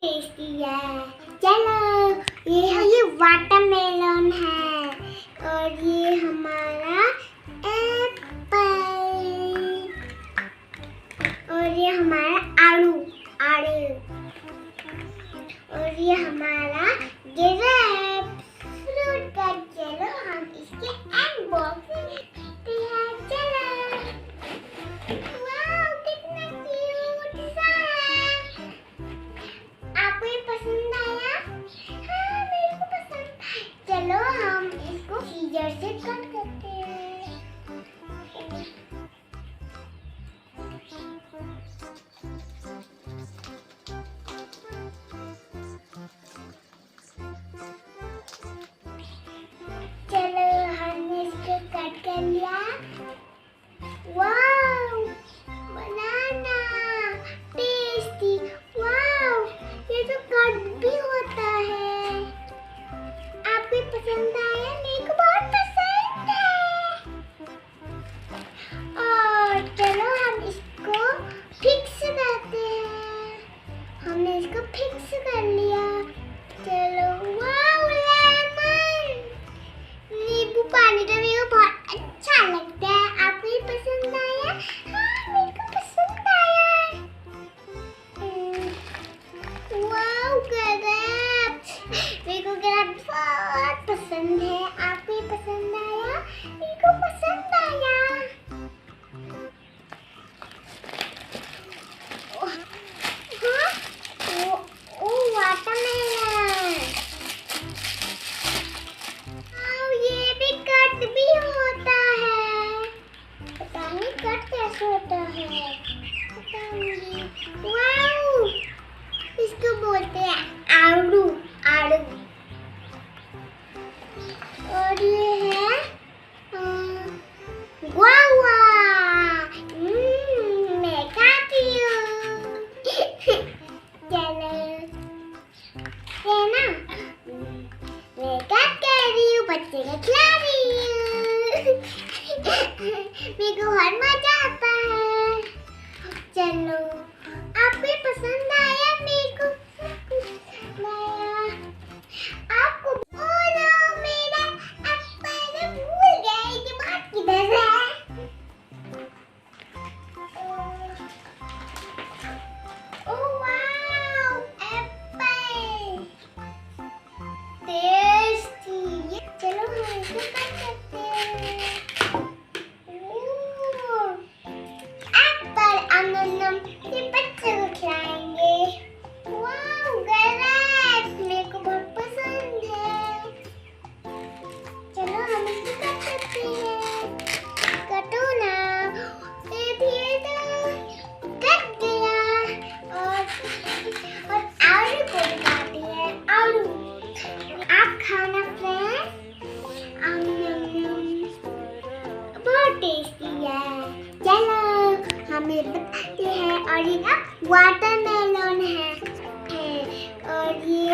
Tasty है। चलो ये वाटरमेलन है और ये हमारा एप्पल और ये हमारा आड़ू आड़ू और ये हमारा ग्रेप फ्रूट का। चलो हम इसके अनबॉक्सिंग करते हैं। चलो वाओ कितना क्यूट सा है। आपको ये पसंद आया? हाँ मेरे को पसंद। चलो हम इसको सीजर से कट करते हैं। चलो हमने इसको कट कर लिया। वाओ बनाना टेस्टी। वाओ ये तो कट भी होता है। आपको पसंद आया? मेरे को बहुत पसंद है। और चलो हम इसको फिक्स करते हैं। हमने इसको फिक्स कर लिया। चलो वाओ लेमन नींबू पानी तो मेरे को बहुत अच्छा लगता है। आपको ये पसंद आया? हाँ मेरे को पसंद आया। वाओ ग्रेप्स मेरे को ग्रेप्स बहुत पसंद है। आपको ये पसंद आया? मेरे को पसंद आया। हाँ ओ वाटरमेलन। ये भी कट भी होता है। पता नहीं कट कैसे होता है। पता नहीं। वाओ इसको बोलते हैं आड़ू आड़ू। और ये है गुआवा। मैं खाती हूँ। चलो ये ना मैं कट कर रही हूँ, बच्चे को खिला रही हूँ। मेरे को बहुत मजा आता है। चलो आपको ये पसंद आया? मेरे को पसंद आया। आपको बोलो मेरा एप्पल भूल गए कि बात किधर है। Oh wow Apple tasty. चलो हम इसको कट करते हैं। एप्पल अनन्नम ये बच्चे को खिलाएंगे। वाओ ग्रेप्स मेरे को बहुत पसंद है। चलो हम इसको कट करते हैं। कटो ना। ये भी तो कट गया। और आलू को भी काटे हैं। आलू आप खाना फ्रेंड्स। बहुत टेस्टी है। चलो हमें बताते हैं। और ये ना वाटरमेलन है और ये